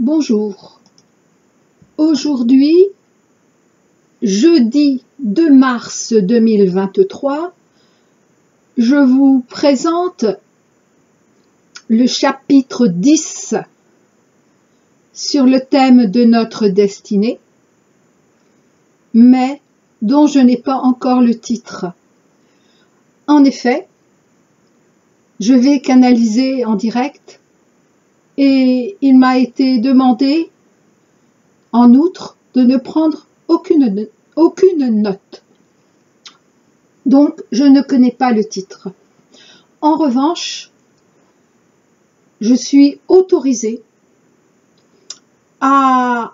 Bonjour. Aujourd'hui, jeudi 2 mars 2023, je vous présente le chapitre 10 sur le thème de notre destinée, mais dont je n'ai pas encore le titre. En effet, je vais canaliser en direct et il m'a été demandé en outre de ne prendre aucune note. Donc, je ne connais pas le titre. En revanche, je suis autorisée à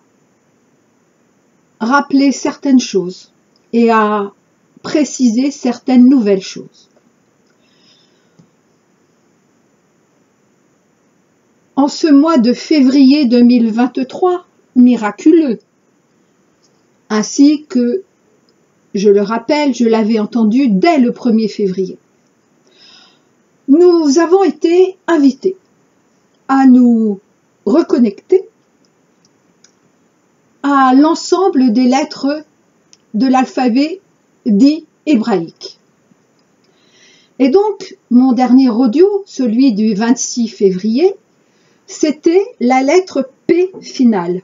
rappeler certaines choses et à préciser certaines nouvelles choses. En ce mois de février 2023, miraculeux, ainsi que, je le rappelle, je l'avais entendu dès le 1er février, nous avons été invités à nous reconnecter à l'ensemble des lettres de l'alphabet dit hébraïque. Et donc, mon dernier audio, celui du 26 février, c'était la lettre P finale,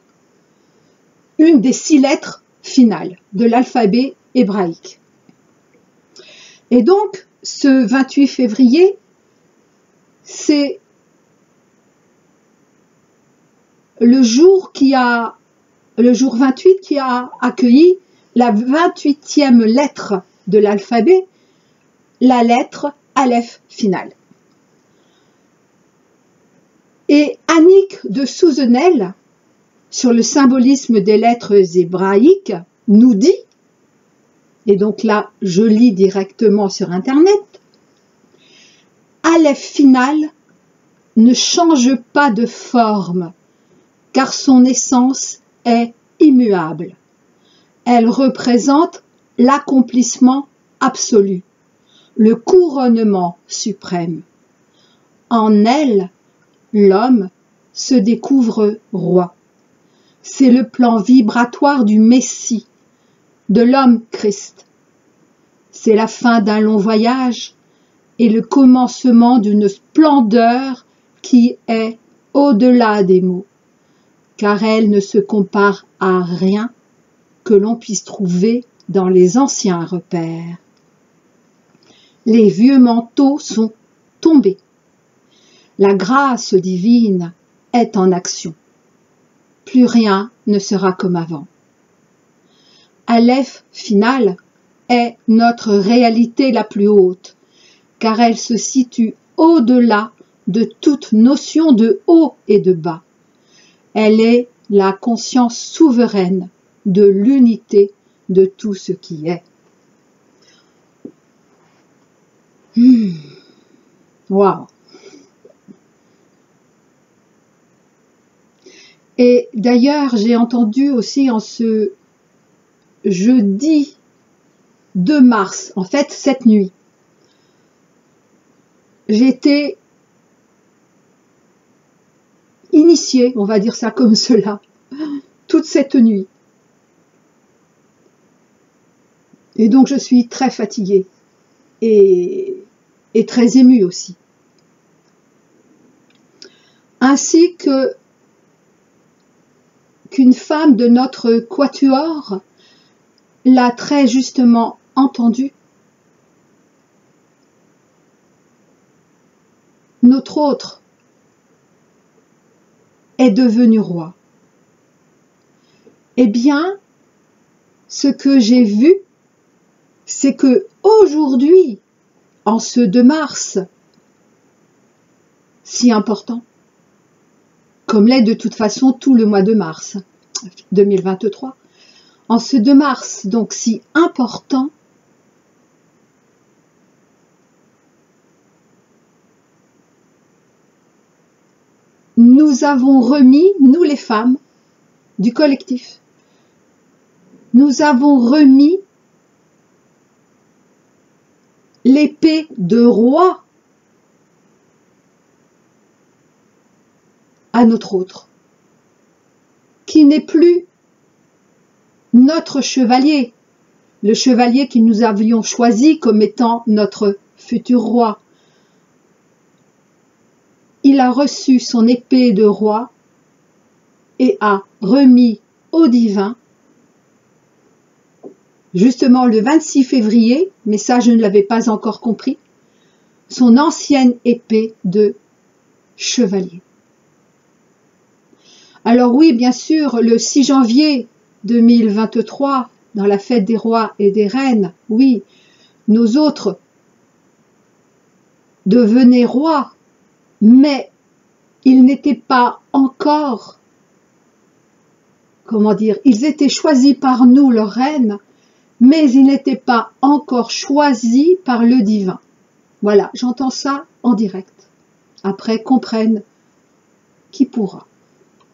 une des 6 lettres finales de l'alphabet hébraïque. Et donc, ce 28 février, c'est le jour 28 qui a accueilli la 28e lettre de l'alphabet, la lettre Aleph finale. Et Annick de Souzenel, sur le symbolisme des lettres hébraïques, nous dit, et donc là je lis directement sur internet, Aleph finale ne change pas de forme, car son essence est immuable. Elle représente l'accomplissement absolu, le couronnement suprême. En elle, l'homme se découvre roi. C'est le plan vibratoire du Messie, de l'homme Christ. C'est la fin d'un long voyage et le commencement d'une splendeur qui est au-delà des mots, car elle ne se compare à rien que l'on puisse trouver dans les anciens repères. Les vieux manteaux sont tombés. La grâce divine est en action. Plus rien ne sera comme avant. Aleph finale est notre réalité la plus haute, car elle se situe au-delà de toute notion de haut et de bas. Elle est la conscience souveraine de l'unité de tout ce qui est. Waouh! Et d'ailleurs, j'ai entendu aussi en ce jeudi 2 mars, en fait cette nuit, j'ai été initiée, on va dire ça comme cela, toute cette nuit. Et donc je suis très fatiguée et très émue aussi. Ainsi qu'une femme de notre quatuor l'a très justement entendu. Notre autre est devenu roi. Eh bien, ce que j'ai vu, c'est que aujourd'hui, en ce 2 mars, si important, comme l'est de toute façon tout le mois de mars 2023, en ce 2 mars, donc si important, nous avons remis, nous les femmes du collectif, nous avons remis l'épée de roi à notre autre. qui n'est plus notre chevalier, le chevalier que nous avions choisi comme étant notre futur roi. Il a reçu son épée de roi et a remis au divin, justement le 26 février, mais ça je ne l'avais pas encore compris, son ancienne épée de chevalier. Alors oui, bien sûr, le 6 janvier 2023, dans la fête des rois et des reines, oui, nos autres devenaient rois, mais ils n'étaient pas encore, comment dire, ils étaient choisis par nous, leur reine, mais ils n'étaient pas encore choisis par le divin. Voilà, j'entends ça en direct. Après, comprenne qui pourra,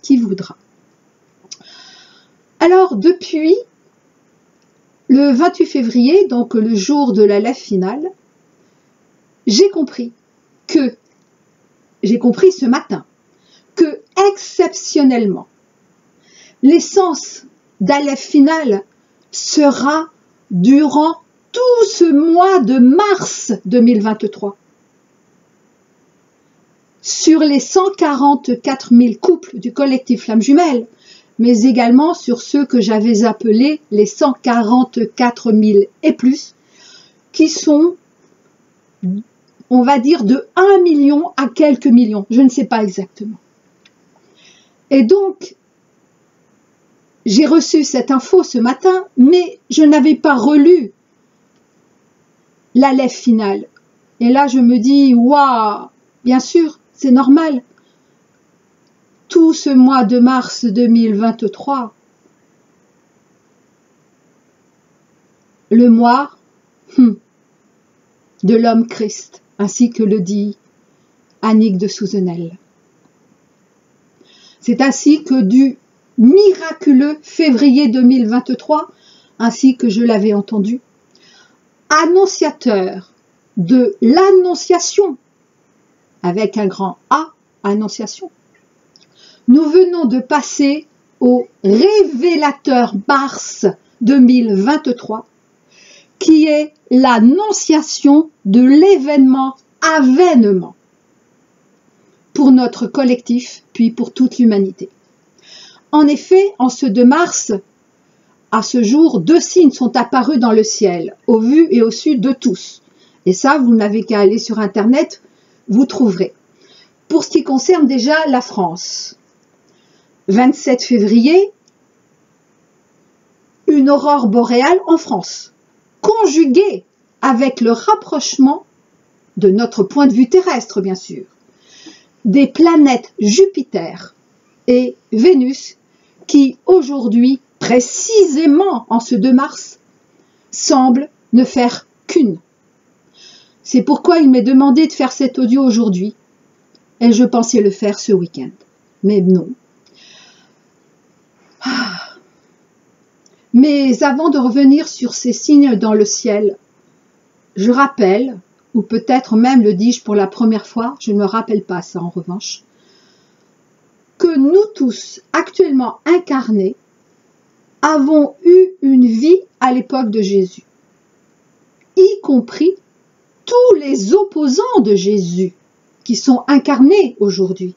qui voudra. Alors, depuis le 28 février, donc le jour de la lève finale, j'ai compris ce matin, que exceptionnellement, l'essence d'Aleph finale sera durant tout ce mois de mars 2023. Sur les 144 000 couples du collectif Flammes Jumelles, mais également sur ceux que j'avais appelés les 144 000 et plus, qui sont, on va dire, de 1 million à quelques millions, je ne sais pas exactement. Et donc, j'ai reçu cette info ce matin, mais je n'avais pas relu la lève finale. Et là, je me dis, waouh, bien sûr, c'est normal. Tout ce mois de mars 2023, le mois de l'homme Christ, ainsi que le dit Annick de Souzenel. C'est ainsi que du miraculeux février 2023, ainsi que je l'avais entendu, annonciateur de l'annonciation, avec un grand A, annonciation, nous venons de passer au révélateur mars 2023, qui est l'annonciation de l'événement avènement pour notre collectif, puis pour toute l'humanité. En effet, en ce 2 mars, à ce jour, 2 signes sont apparus dans le ciel, au vu et au su de tous. Et ça, vous n'avez qu'à aller sur Internet, vous trouverez. Pour ce qui concerne déjà la France, 27 février, une aurore boréale en France, conjuguée avec le rapprochement de notre point de vue terrestre, bien sûr, des planètes Jupiter et Vénus qui, aujourd'hui, précisément en ce 2 mars, semblent ne faire qu'une. C'est pourquoi il m'est demandé de faire cet audio aujourd'hui, et je pensais le faire ce week-end. Mais non. Mais avant de revenir sur ces signes dans le ciel, je rappelle, ou peut-être même le dis-je pour la première fois, je ne me rappelle pas ça en revanche, que nous tous, actuellement incarnés, avons eu une vie à l'époque de Jésus, y compris tous les opposants de Jésus qui sont incarnés aujourd'hui,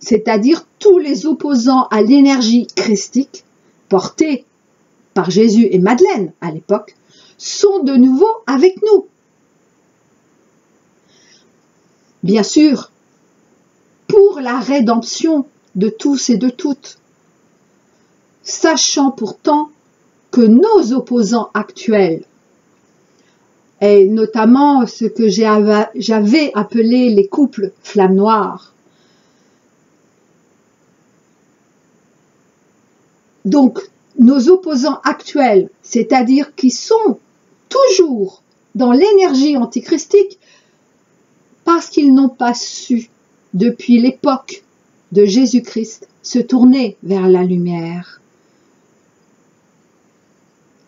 c'est-à-dire tous les opposants à l'énergie christique portée par Jésus et Madeleine à l'époque, sont de nouveau avec nous. Bien sûr, pour la rédemption de tous et de toutes, sachant pourtant que nos opposants actuels, et notamment ce que j'avais appelé les couples flammes noires, donc nos opposants actuels, c'est-à-dire qui sont toujours dans l'énergie antichristique, parce qu'ils n'ont pas su, depuis l'époque de Jésus-Christ, se tourner vers la lumière.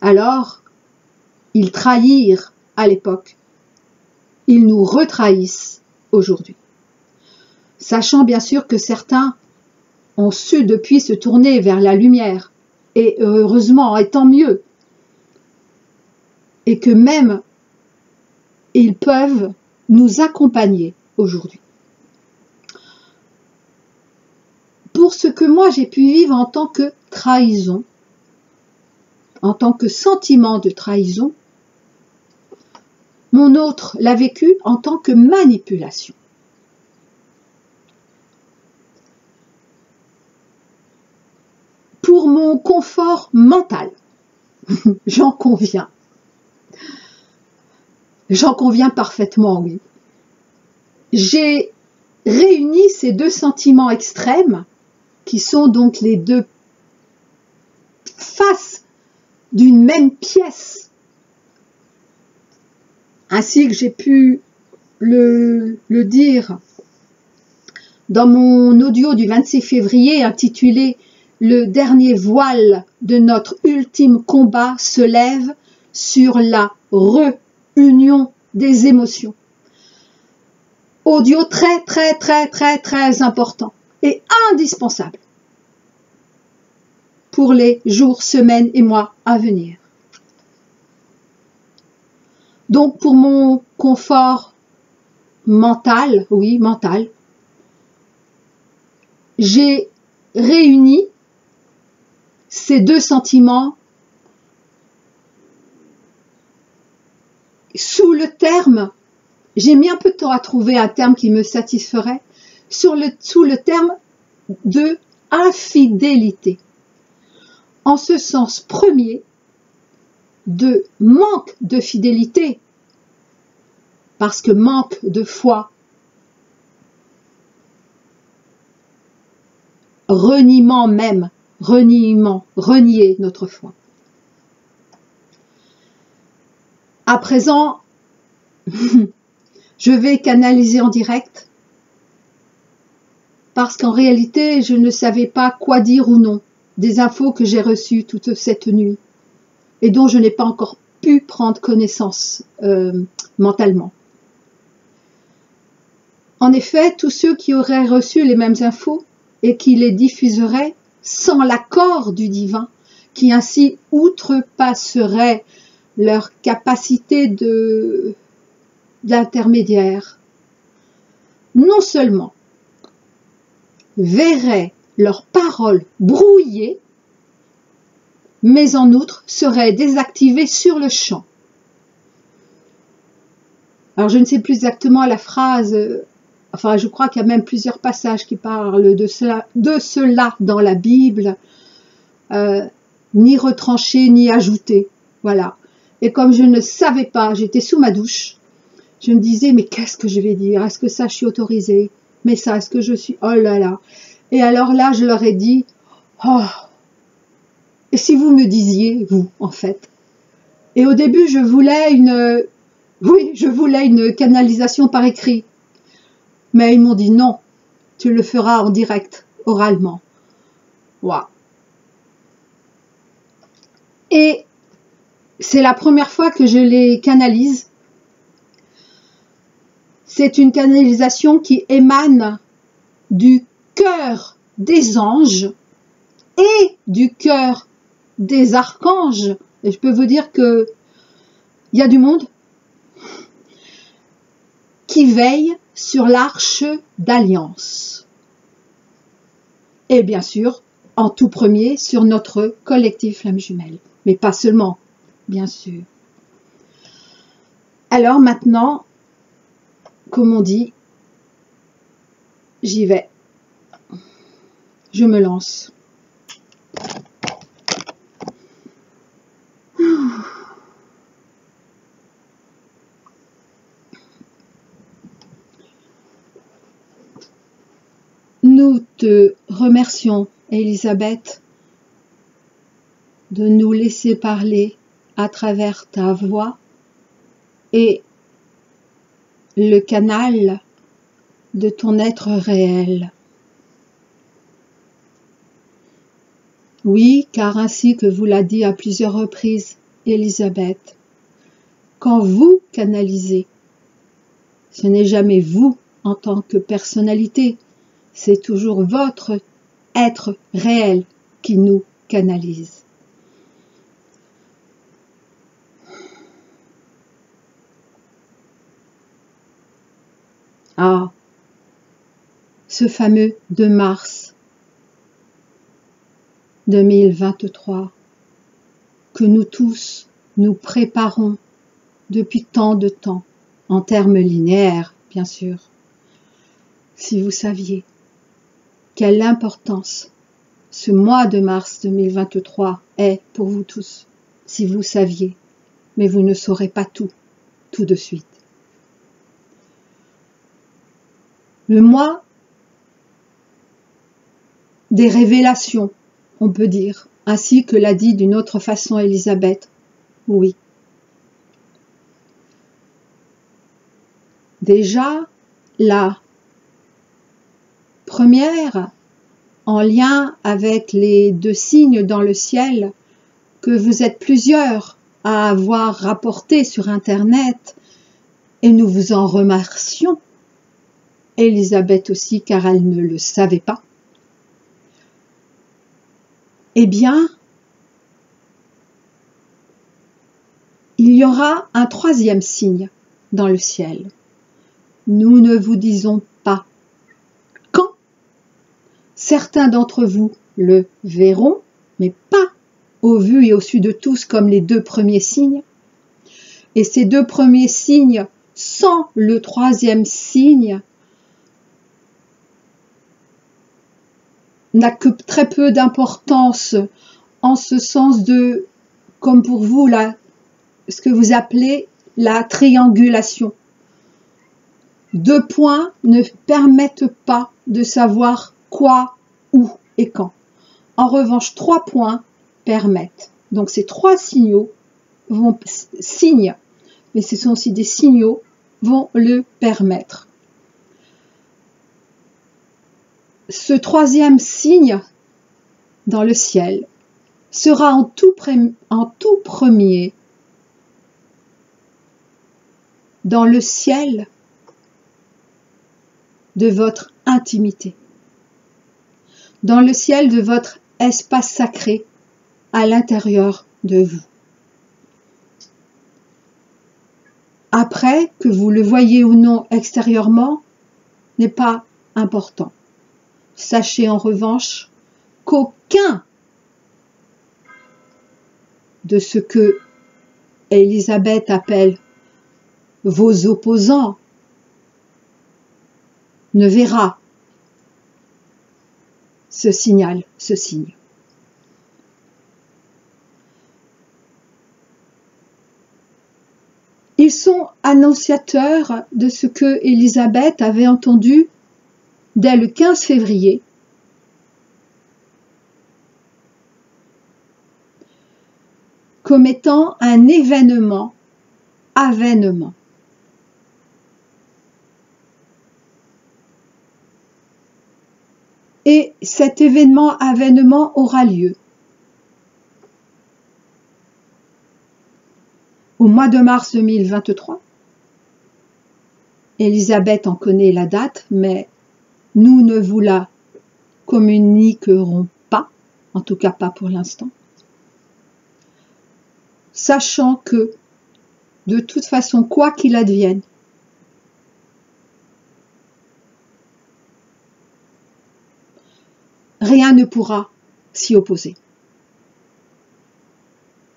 Alors, ils trahirent à l'époque, ils nous retrahissent aujourd'hui. Sachant bien sûr que certains ont su depuis se tourner vers la lumière, et heureusement, et tant mieux, et que même ils peuvent nous accompagner aujourd'hui. Pour ce que moi j'ai pu vivre en tant que trahison, en tant que sentiment de trahison, mon autre l'a vécu en tant que manipulation. Pour mon confort mental, j'en conviens. J'en conviens parfaitement, oui. J'ai réuni ces deux sentiments extrêmes, qui sont donc les deux faces d'une même pièce, ainsi que j'ai pu le dire dans mon audio du 26 février intitulé « Le dernier voile de notre ultime combat se lève sur la réunion des émotions ». Audio très important et indispensable pour les jours, semaines et mois à venir. Donc pour mon confort mental, oui, mental, j'ai réuni ces deux sentiments sous le terme, j'ai mis un peu de temps à trouver un terme qui me satisferait, sous le terme de infidélité. En ce sens premier, de manque de fidélité, parce que manque de foi, reniement même, renier notre foi. À présent, je vais canaliser en direct, parce qu'en réalité, je ne savais pas quoi dire ou non des infos que j'ai reçues toute cette nuit et dont je n'ai pas encore pu prendre connaissance mentalement. En effet, tous ceux qui auraient reçu les mêmes infos et qui les diffuseraient sans l'accord du divin, qui ainsi outrepasserait leur capacité d'intermédiaire, non seulement verraient leurs paroles brouillées, mais en outre seraient désactivées sur le champ. Alors je ne sais plus exactement la phrase, enfin je crois qu'il y a même plusieurs passages qui parlent de cela dans la Bible, ni retrancher ni ajouter, voilà. Et comme je ne savais pas, j'étais sous ma douche, je me disais mais qu'est-ce que je vais dire, est-ce que ça je suis autorisée, mais ça est-ce que je suis, oh là là. Et alors là je leur ai dit, oh, et si vous me disiez, vous en fait. Et au début je voulais une canalisation par écrit, mais ils m'ont dit non, tu le feras en direct, oralement. Waouh. Et c'est la première fois que je les canalise. C'est une canalisation qui émane du cœur des anges et du cœur des archanges. Et je peux vous dire que il y a du monde qui veille sur l'arche d'alliance. Et bien sûr, en tout premier, sur notre collectif Flamme Jumelle. Mais pas seulement, bien sûr. Alors maintenant, comme on dit, j'y vais. Je me lance. Nous te remercions, Elisabeth, de nous laisser parler à travers ta voix et le canal de ton être réel. Oui, car ainsi que vous l'a dit à plusieurs reprises, Elisabeth, quand vous canalisez, ce n'est jamais vous en tant que personnalité, c'est toujours votre être réel qui nous canalise. Ah, ce fameux 2 mars 2023 que nous tous nous préparons depuis tant de temps, en termes linéaires, bien sûr. Si vous saviez quelle importance ce mois de mars 2023 est pour vous tous, si vous saviez, mais vous ne saurez pas tout de suite. Le mois des révélations, on peut dire, ainsi que l'a dit d'une autre façon Elisabeth. Oui. Déjà, la première, en lien avec les 2 signes dans le ciel, que vous êtes plusieurs à avoir rapporté sur Internet, et nous vous en remercions. Elisabeth aussi, car elle ne le savait pas. Eh bien, il y aura un 3e signe dans le ciel. Nous ne vous disons pas quand. Certains d'entre vous le verront, mais pas au vu et au su de tous comme les 2 premiers signes. Et ces 2 premiers signes, sans le 3e signe, n'a que très peu d'importance en ce sens de, comme pour vous, là, ce que vous appelez la triangulation. 2 points ne permettent pas de savoir quoi, où et quand. En revanche, 3 points permettent. Donc ces 3 signes, mais ce sont aussi des signaux, vont le permettre. Ce 3e signe dans le ciel sera en tout premier dans le ciel de votre intimité, dans le ciel de votre espace sacré à l'intérieur de vous. Après, que vous le voyez ou non extérieurement, n'est pas important. Sachez en revanche qu'aucun de ce que Elisabeth appelle vos opposants ne verra ce signe. Ils sont annonciateurs de ce que Elisabeth avait entendu dès le 15 février comme étant un événement. Et cet événement aura lieu au mois de mars 2023. Elisabeth en connaît la date, mais nous ne vous la communiquerons pas, en tout cas pas pour l'instant, sachant que, de toute façon, quoi qu'il advienne, rien ne pourra s'y opposer.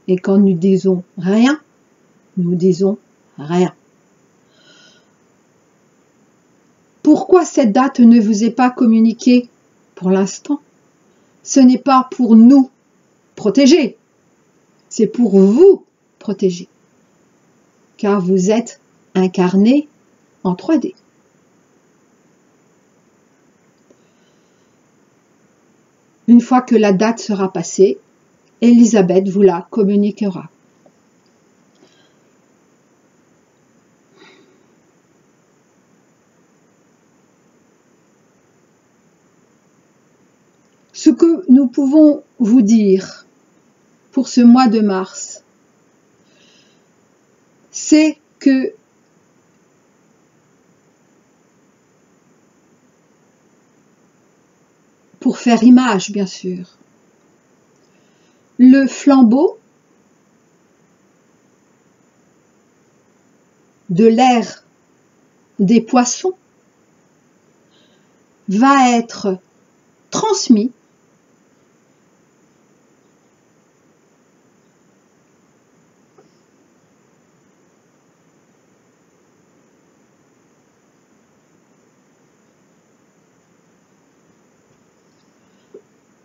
Et quand nous disons rien, nous disons rien. Pourquoi cette date ne vous est pas communiquée pour l'instant? Ce n'est pas pour nous protéger, c'est pour vous protéger, car vous êtes incarné en 3D. Une fois que la date sera passée, Elisabeth vous la communiquera. Ce que nous pouvons vous dire pour ce mois de mars, c'est que pour faire image, bien sûr. Le flambeau de l'ère des poissons va être transmis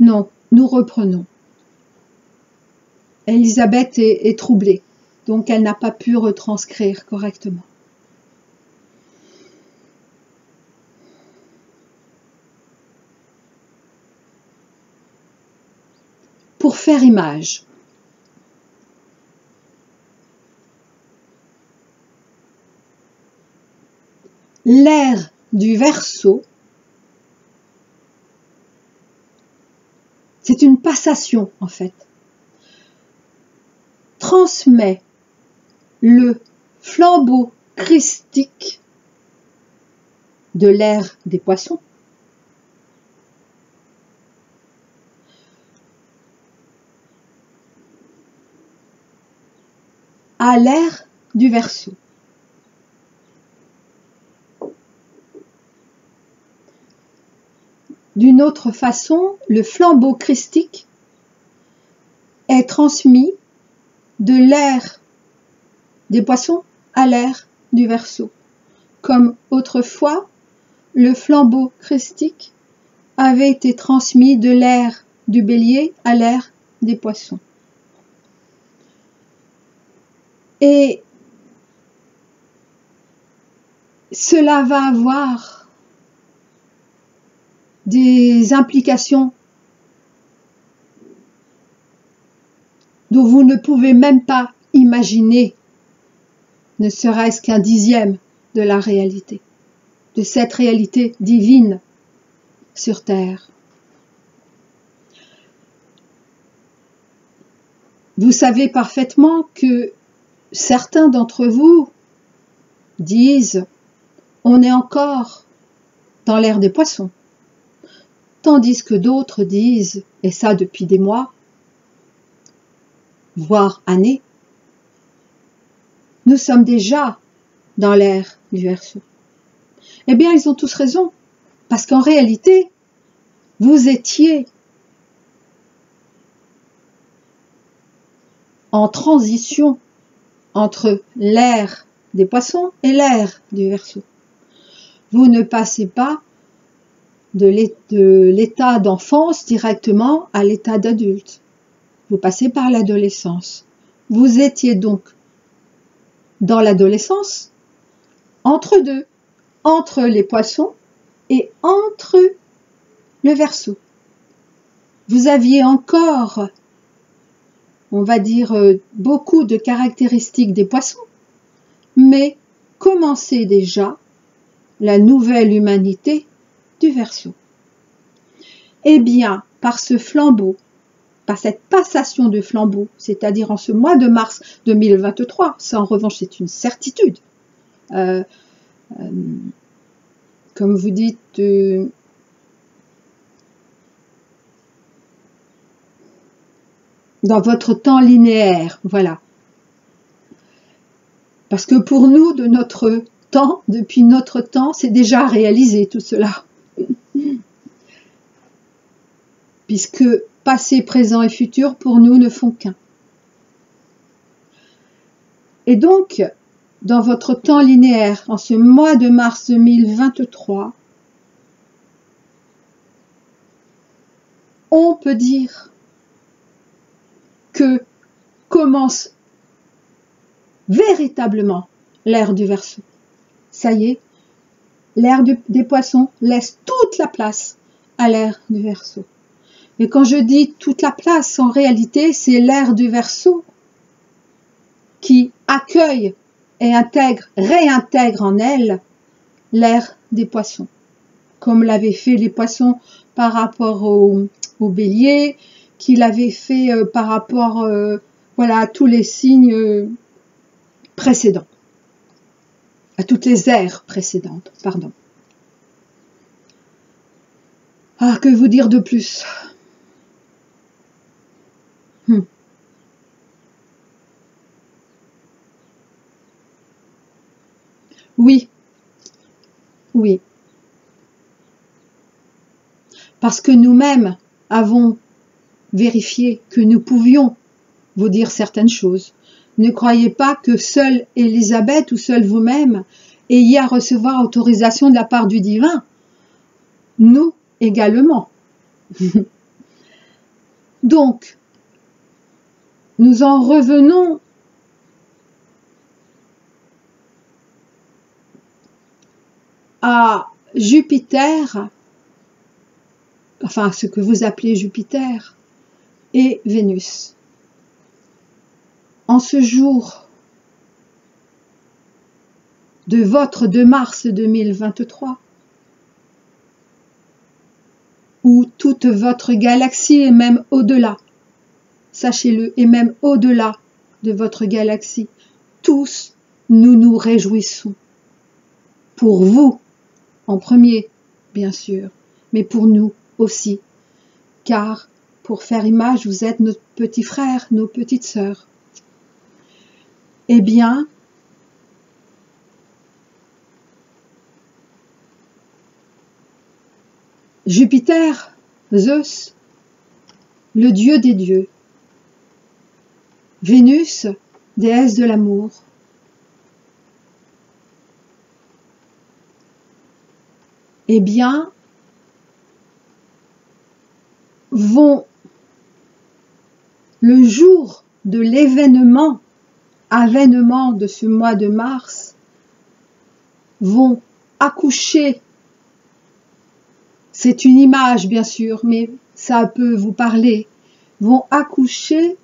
Non, nous reprenons. Elisabeth est troublée, donc elle n'a pas pu retranscrire correctement. Pour faire image. L'ère du Verseau, c'est une passation en fait, transmet le flambeau christique de l'ère des poissons à l'ère du Verseau. D'une autre façon, le flambeau christique est transmis de l'ère des poissons à l'ère du Verseau. Comme autrefois, le flambeau christique avait été transmis de l'ère du Bélier à l'ère des poissons. Et cela va avoir des implications dont vous ne pouvez même pas imaginer, ne serait-ce qu'un dixième de la réalité, de cette réalité divine sur Terre. Vous savez parfaitement que certains d'entre vous disent « on est encore dans l'ère des poissons », tandis que d'autres disent, et ça depuis des mois, voire années, nous sommes déjà dans l'ère du Verseau. Eh bien, ils ont tous raison, parce qu'en réalité, vous étiez en transition entre l'ère des poissons et l'ère du Verseau. Vous ne passez pas de l'état d'enfance directement à l'état d'adulte. Vous passez par l'adolescence. Vous étiez donc dans l'adolescence, entre deux, entre les poissons et entre le Verseau. Vous aviez encore, on va dire, beaucoup de caractéristiques des poissons, mais commencez déjà la nouvelle humanité du Verseau. Eh bien, par ce flambeau, par cette passation de flambeau, c'est-à-dire en ce mois de mars 2023, ça en revanche c'est une certitude, comme vous dites, dans votre temps linéaire, voilà. Parce que pour nous, de notre temps, depuis notre temps, c'est déjà réalisé tout cela. Puisque passé, présent et futur, pour nous, ne font qu'un. Et donc, dans votre temps linéaire, en ce mois de mars 2023, on peut dire que commence véritablement l'ère du Verseau. Ça y est, l'ère des poissons laisse toute la place à l'ère du Verseau. Et quand je dis toute la place, en réalité, c'est l'ère du Verseau qui accueille et réintègre en elle l'ère des poissons. Comme l'avaient fait les poissons par rapport au Bélier, qu'il avait fait par rapport voilà, à tous les signes précédents, à toutes les ères précédentes, pardon. Ah, que vous dire de plus? Oui, oui. Parce que nous-mêmes avons vérifié que nous pouvions vous dire certaines choses. Ne croyez pas que seule Élisabeth ou seule vous-même ayez à recevoir autorisation de la part du divin. Nous également. Donc, nous en revenons à Jupiter, enfin ce que vous appelez Jupiter, et Vénus. En ce jour de votre 2 mars 2023, où toute votre galaxie et même au-delà, sachez-le, et même au-delà de votre galaxie, tous nous nous réjouissons. Pour vous, en premier, bien sûr, mais pour nous aussi, car pour faire image, vous êtes nos petits frères, nos petites sœurs. Eh bien, Jupiter, Zeus, le dieu des dieux, Vénus, déesse de l'amour, eh bien, vont, le jour de l'événement, avènement de ce mois de mars, vont accoucher. C'est une image, bien sûr, mais ça peut vous parler. Vont accoucher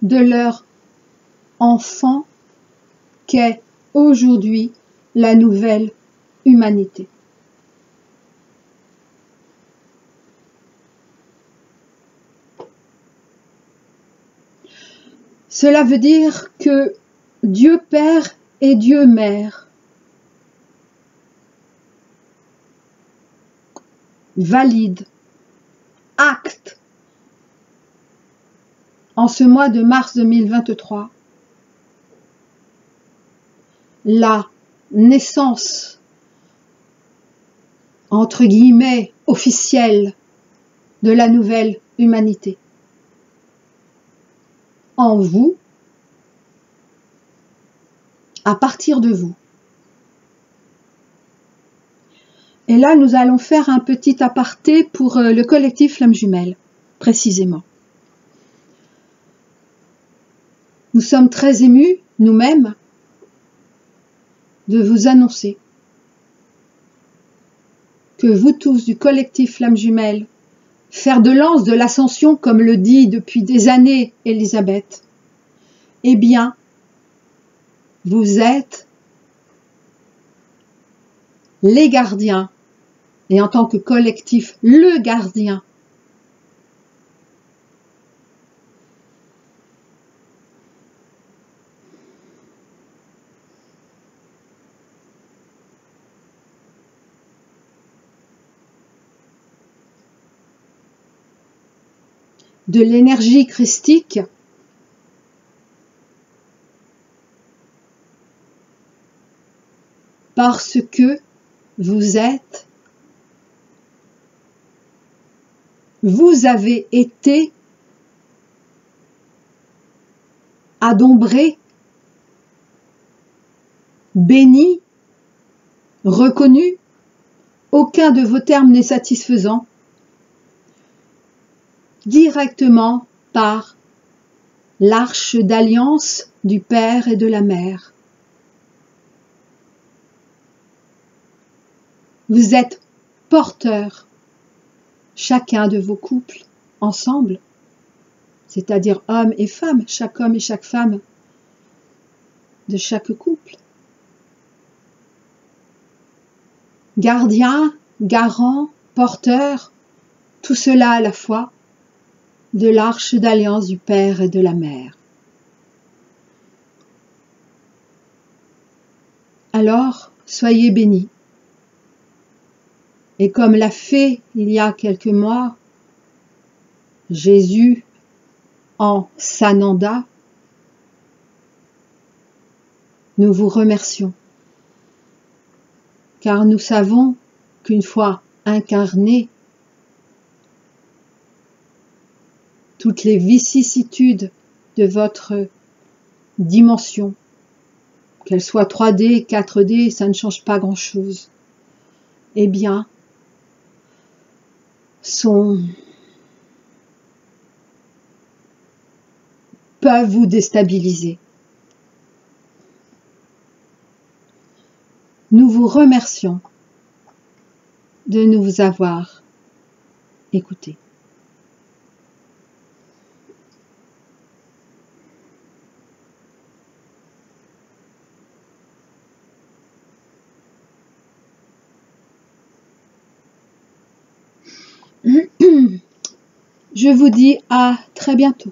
de leur enfant qu'est aujourd'hui la nouvelle humanité. Cela veut dire que Dieu Père et Dieu Mère valident, actent en ce mois de mars 2023 la naissance, entre guillemets, officielle de la nouvelle humanité. En vous, à partir de vous. Et là, nous allons faire un petit aparté pour le collectif Flammes Jumelles, précisément. Nous sommes très émus, nous-mêmes, de vous annoncer que vous tous du collectif Flammes Jumelles, fer de lance de l'ascension, comme le dit depuis des années Elisabeth, eh bien, vous êtes les gardiens, et en tant que collectif, le gardien de l'énergie christique parce que vous avez été adombré, béni, reconnu, aucun de vos termes n'est satisfaisant, directement par l'arche d'alliance du Père et de la Mère. Vous êtes porteurs, chacun de vos couples, ensemble, c'est-à-dire hommes et femmes, chaque homme et chaque femme de chaque couple. Gardien, garant, porteur, tout cela à la fois, de l'arche d'alliance du Père et de la Mère. Alors, soyez bénis. Et comme l'a fait il y a quelques mois Jésus en Sananda, nous vous remercions, car nous savons qu'une fois incarnés, toutes les vicissitudes de votre dimension, qu'elles soient 3D, 4D, ça ne change pas grand-chose, eh bien, peuvent vous déstabiliser. Nous vous remercions de nous avoir écoutés. Je vous dis à très bientôt.